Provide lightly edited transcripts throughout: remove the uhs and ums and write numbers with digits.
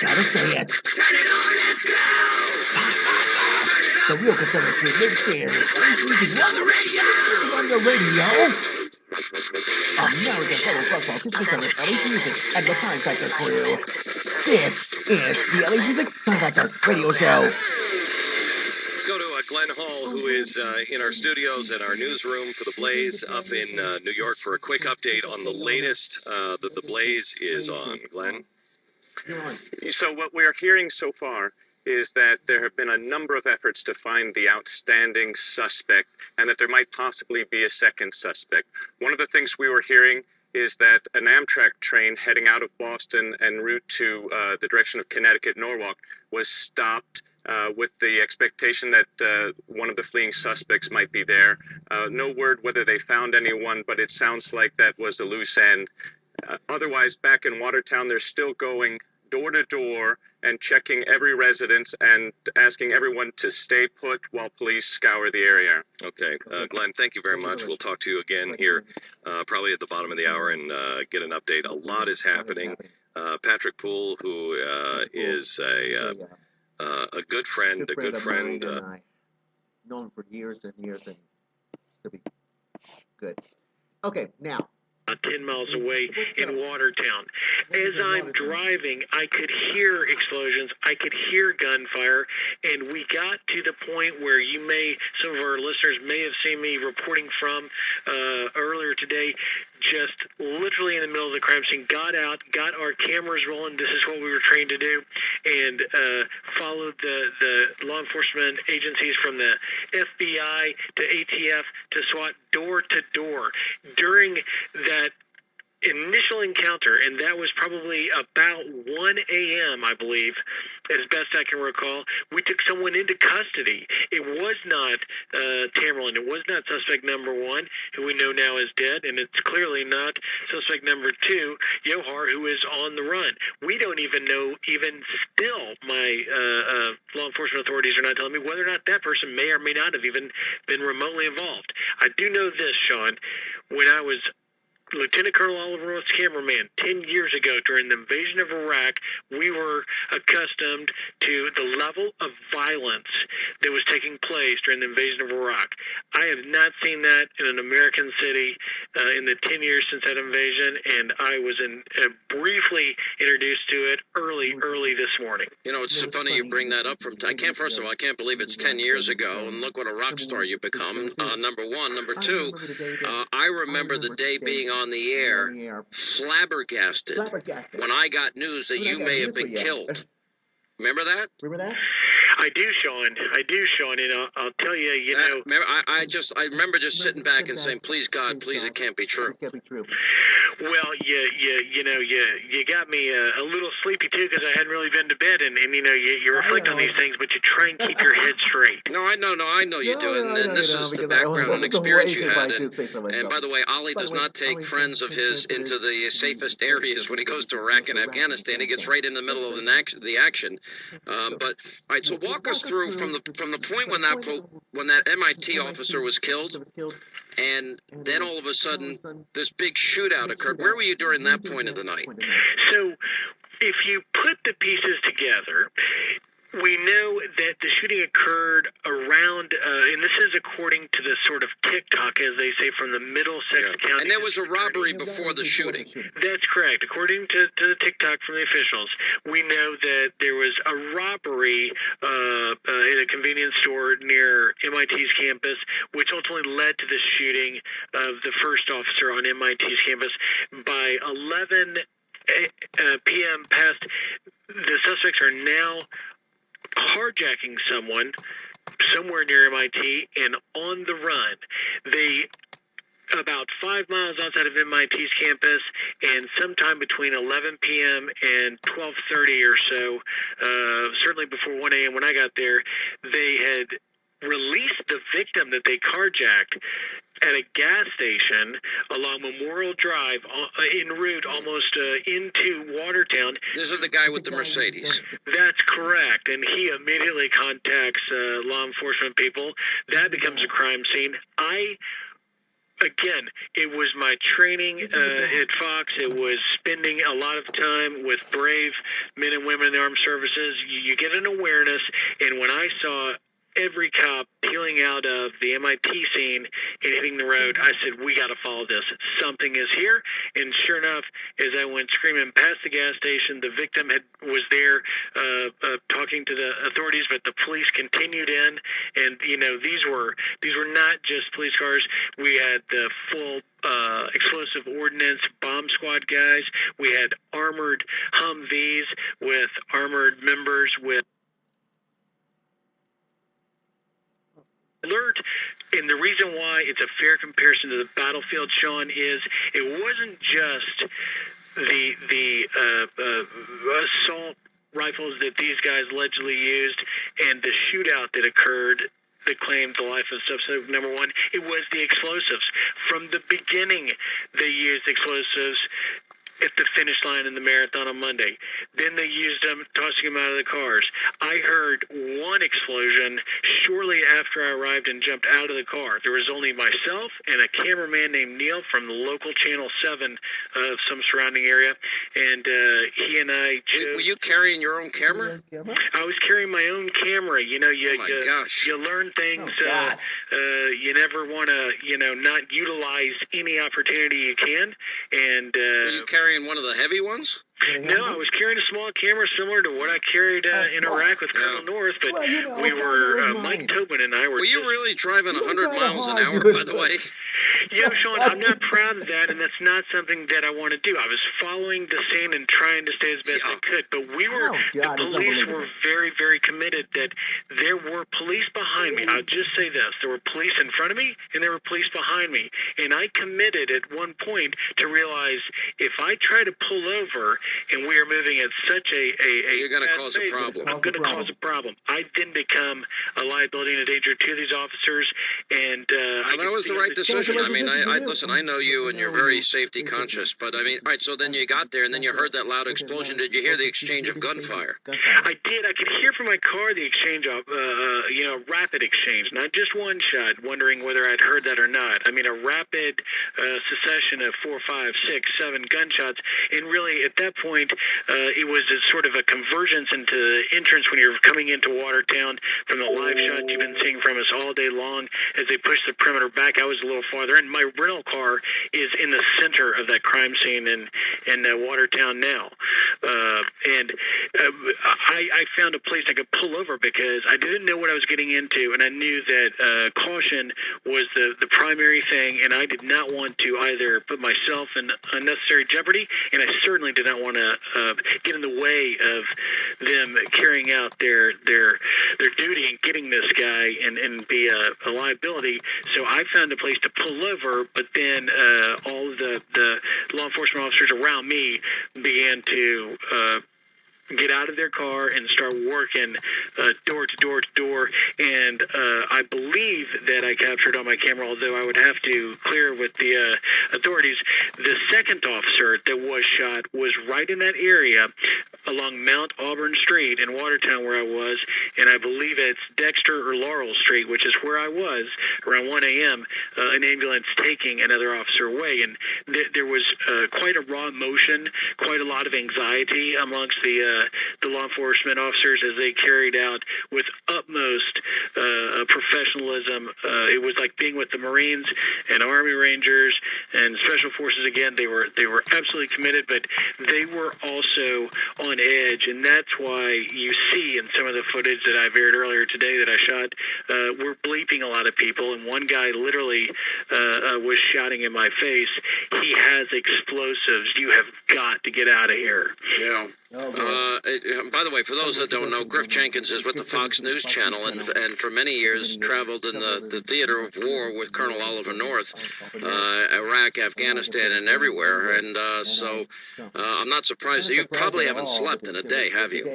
Gotta say it. Turn it on, let's go! The real Confederate lives here. LHMusic on the radio! On the radio. American fellow football, this is LHMusic and the Time Factor crew. This is the LHMusic Time Factor radio show. Let's go to Glenn Hall, who is in our studios in our newsroom for The Blaze up in New York for a quick update on the latest that The Blaze is on. Glenn? So what we're hearing so far is that there have been a number of efforts to find the outstanding suspect and that there might possibly be a second suspect. One of the things we were hearing is that an Amtrak train heading out of Boston en route to the direction of Connecticut, Norwalk, was stopped with the expectation that one of the fleeing suspects might be there. No word whether they found anyone, but it sounds like that was a loose end. Otherwise, back in Watertown, they're still going door to door and checking every residence and asking everyone to stay put while police scour the area. Okay. Glenn, thank you very much. We'll talk to you again here probably at the bottom of the hour and get an update. A lot is happening. Patrick Poole, who is a good friend, known for years and years, and he'll be good. Okay, now. 10 miles away in Watertown. As I'm driving, I could hear explosions, I could hear gunfire, and we got to the point where some of our listeners may have seen me reporting from earlier today, just literally in the middle of the crime scene, got out, got our cameras rolling. This is what we were trained to do, and followed the law enforcement agencies from the FBI to ATF to SWAT door to door. During that initial encounter, and that was probably about 1 a.m., I believe, as best I can recall, we took someone into custody. It was not Tamerlan. It was not suspect number one, who we know now is dead, and it's clearly not suspect number two, Yohar, who is on the run. We don't even know, even still, my law enforcement authorities are not telling me whether or not that person may or may not have even been remotely involved. I do know this, Sean. When I was Lieutenant Colonel Oliver North's cameraman 10 years ago during the invasion of Iraq, we were accustomed to the level of violence that was taking place during the invasion of Iraq. I have not seen that in an American city in the 10 years since that invasion, and I was briefly introduced to it early this morning. You know, it's so funny you bring that up first of all, I can't believe it's 10 years ago, and look what a rock star you've become, number one. Number two, I remember the day being on the air, flabbergasted when I got news that you may have been killed. Remember that? I do, Sean, and I'll tell you, I remember just sitting back and saying, please, God, please, it can't be true. Well, you got me a little sleepy, too, because I hadn't really been to bed, and you reflect on these things, but you try and keep your head straight. No, I know you do, and this is the background and experience you had, and by the way, Ali does not take friends of his into the safest areas when he goes to Iraq and Afghanistan. He gets right in the middle of the action. But all right, so walk us through from the point when that MIT officer was killed, and then all of a sudden this big shootout occurred. Where were you during that point of the night? So, if you put the pieces together, we know that the shooting occurred around, and this is according to the sort of TikTok, as they say, from the Middlesex County. And there was a robbery before the shooting. That's correct. According to the TikTok from the officials, we know that there was a robbery in a convenience store near MIT's campus, which ultimately led to the shooting of the first officer on MIT's campus. By 11 p.m. past, the suspects are now carjacking someone somewhere near MIT and on the run. They about 5 miles outside of MIT's campus, and sometime between 11 p.m. and 12:30 or so, certainly before 1 a.m. when I got there, they had released the victim that they carjacked at a gas station along Memorial Drive en route almost into Watertown. This is the guy with the Mercedes. That's correct. And he immediately contacts law enforcement people. That becomes a crime scene. I again, it was my training at Fox. It was spending a lot of time with brave men and women in the armed services. You get an awareness, and when I saw every cop peeling out of the MIT scene and hitting the road, I said, we got to follow this. Something is here. And sure enough, as I went screaming past the gas station, the victim was there talking to the authorities, but the police continued in. And, you know, these were not just police cars. We had the full explosive ordnance bomb squad guys. We had armored Humvees with armored members with alert. And the reason why it's a fair comparison to the battlefield, Sean, is it wasn't just the assault rifles that these guys allegedly used and the shootout that occurred that claimed the life of substitute number one. It was the explosives. From the beginning, they used explosives at the finish line in the marathon on Monday. Then they used them, tossing them out of the cars. I heard one explosion shortly after I arrived and jumped out of the car. There was only myself and a cameraman named Neil from the local Channel 7 of some surrounding area, and he and I chose... Were you carrying your own camera? I was carrying my own camera. You know, you learn things. You never want to, not utilize any opportunity you can. And were you carrying one of the heavy ones? No, I was carrying a small camera similar to what I carried in Iraq with Colonel North, but we were, Mike Tobin and I were... Were you really driving 100 miles an hour, by the way? Yeah, Sean, I'm not proud of that, and that's not something that I want to do. I was following the scene and trying to stay as best I could, but the police were very, very committed that there were police behind me. I'll just say this. There were police in front of me, and there were police behind me, and I committed at one point to realize if I try to pull over and we are moving at such you're going to cause a problem. I'm going to cause a problem. I then become a liability and a danger to these officers, and that was the right decision. I mean, listen, I know you, and you're very safety conscious, but I mean, all right, so then you got there, and then you heard that loud explosion. Did you hear the exchange of gunfire? I did. I could hear from my car the exchange of, rapid exchange, not just one shot, wondering whether I'd heard that or not. I mean, a rapid succession of 4, 5, 6, 7 gunshots, and really, at that point, it was a sort of a convergence into the entrance when you're coming into Watertown from the live shots you've been seeing from us all day long as they pushed the perimeter back. I was a little farther in. My rental car is in the center of that crime scene in Watertown now. I found a place I could pull over because I didn't know what I was getting into, and I knew that caution was the primary thing, and I did not want to either put myself in unnecessary jeopardy, and I certainly did not want to get in the way of them carrying out their duty and getting this guy and be a liability. So I found a place to pull over, but then all the law enforcement officers around me began to get out of their car and start working door to door to door. And I believe that I captured on my camera, although I would have to clear with the authorities, the second officer that was shot was right in that area along Mount Auburn Street in Watertown where I was, and I believe it's Dexter or Laurel Street, which is where I was around 1 a.m., an ambulance taking another officer away. And there was quite a raw emotion, quite a lot of anxiety amongst the law enforcement officers as they carried out with utmost professionalism. It was like being with the Marines and Army Rangers and Special Forces again. They were absolutely committed, but they were also on edge, and that's why you see in some of the footage that I've aired earlier today that I shot, we're bleeping a lot of people, and one guy literally was shouting in my face, "He has explosives. You have got to get out of here." Yeah. By the way, for those that don't know, Griff Jenkins is with the Fox News Channel, and for many years traveled in the theater of war with Colonel Oliver North, Iraq, Afghanistan, and everywhere. And so I'm not surprised that you probably haven't slept in a day, have you?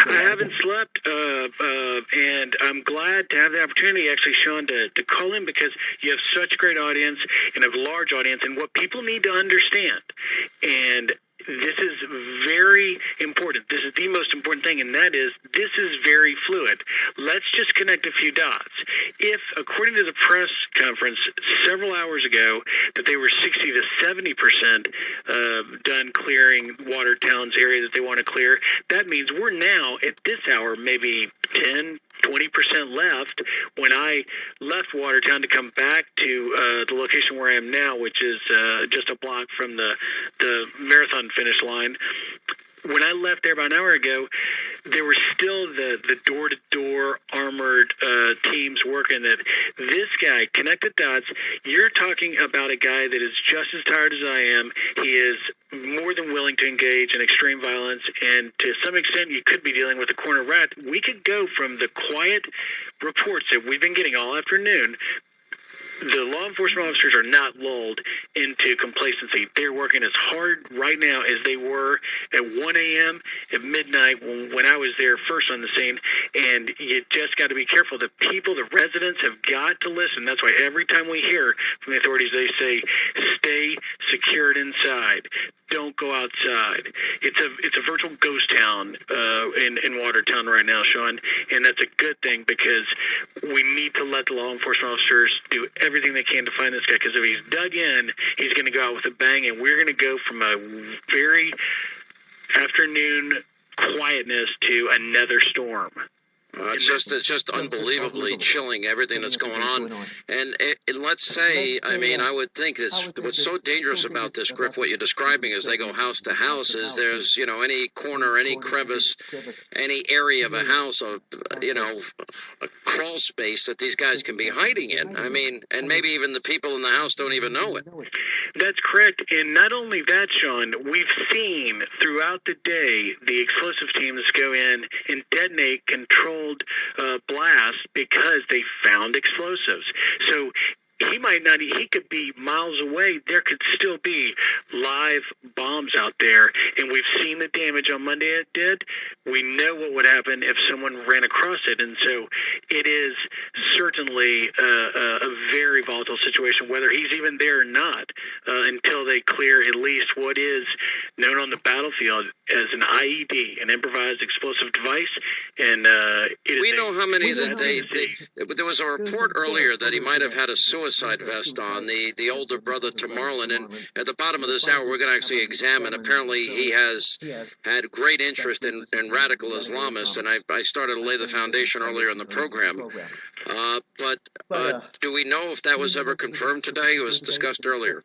I haven't slept, and I'm glad to have the opportunity, actually, Sean, to call in because you have such a great audience and a large audience, and what people need to understand, and this is very important. This is the most important thing, and that is this is very fluid. Let's just connect a few dots. If, according to the press conference several hours ago, that they were 60 to 70% done clearing Watertown's area that they want to clear, that means we're now at this hour maybe 10-20% left. When I left Watertown to come back to the location where I am now, which is just a block from the marathon finish line, when I left there about an hour ago, there were still the door-to-door armored teams working that. This guy, connected dots, you're talking about a guy that is just as tired as I am. He is more than willing to engage in extreme violence, and to some extent you could be dealing with a corner rat. We could go from the quiet reports that we've been getting all afternoon. The law enforcement officers are not lulled into complacency. They're working as hard right now as they were at 1 a.m., at midnight, when I was there first on the scene. And you just got to be careful. The people, the residents have got to listen. That's why every time we hear from the authorities, they say, stay secured inside. Don't go outside. It's a virtual ghost town in Watertown right now, Sean, and that's a good thing, because we need to let the law enforcement officers do everything they can to find this guy, because if he's dug in, he's going to go out with a bang, and we're going to go from a very afternoon quietness to another storm. It's just unbelievably chilling, everything that's going on. And let's say, I mean, I would think what's so dangerous about this, Griff, what you're describing as they go house to house, is there's, any corner, any crevice, any area of a house, a crawl space that these guys can be hiding in. I mean, and maybe even the people in the house don't even know it. That's correct. And not only that, Sean, we've seen throughout the day the explosive teams go in and detonate controlled blast because they found explosives. So he could be miles away. There could still be live bombs out there. And we've seen the damage on Monday it did. We know what would happen if someone ran across it. And so it is certainly a very volatile situation, whether he's even there or not, until they clear at least what is known on the battlefield as an IED, an improvised explosive device. And we know how many that there was a report earlier that he might have had a suicide vest on, the older brother to Marlon, and at the bottom of this hour we're going to actually examine. Apparently he has had great interest in radical Islamists, and I started to lay the foundation earlier in the program. But do we know if that was ever confirmed today? It was discussed earlier.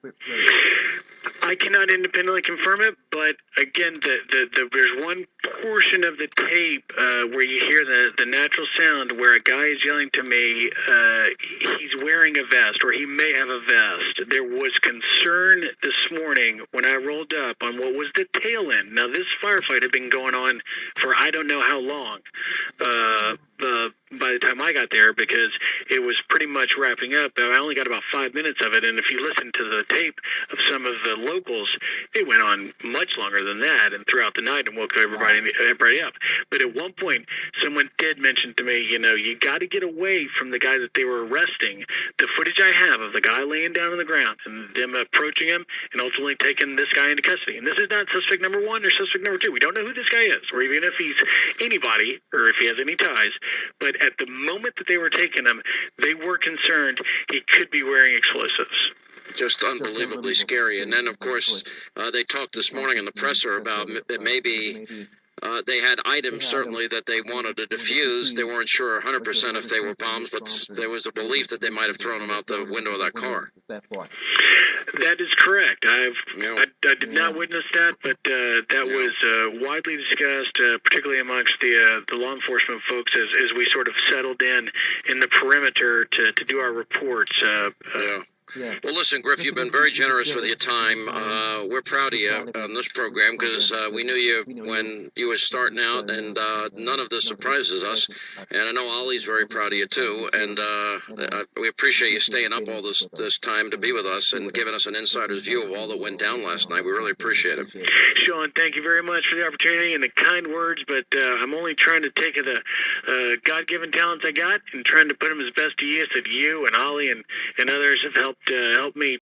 I cannot independently confirm it, but again, there's one portion of the tape where you hear the natural sound where a guy is yelling to me, he's wearing a vest, or he may have a vest. There was concern this morning when I rolled up on what was the tail end. Now, this firefight had been going on for I don't know how long. By the time I got there, because it was pretty much wrapping up. I only got about 5 minutes of it, and if you listen to the tape of some of the locals, it went on much longer than that, and throughout the night, and woke everybody up. But at one point, someone did mention to me, you got to get away from the guy that they were arresting. The footage I have of the guy laying down on the ground and them approaching him and ultimately taking this guy into custody. And this is not suspect number one or suspect number two. We don't know who this guy is, or even if he's anybody, or if he has any ties. But at the moment that they were taking him, they were concerned he could be wearing explosives. Just unbelievably scary. And then, of course, they talked this morning in the presser about maybe they had items, certainly, that they wanted to defuse. They weren't sure 100% if they were bombs, but there was a belief that they might have thrown them out the window of that car. That is correct. I did not witness that, but that was widely discussed, particularly amongst the law enforcement folks, as we sort of settled in the perimeter to do our reports. Well, listen, Griff, you've been very generous with your time. We're proud of you on this program, because we knew you when you were starting out, and none of this surprises us. And I know Ollie's very proud of you, too. And we appreciate you staying up all this time to be with us and giving us an insider's view of all that went down last night. We really appreciate it. Sean, thank you very much for the opportunity and the kind words, but I'm only trying to take the God-given talents I got and trying to put them as best to use that you and Ollie and others have helped me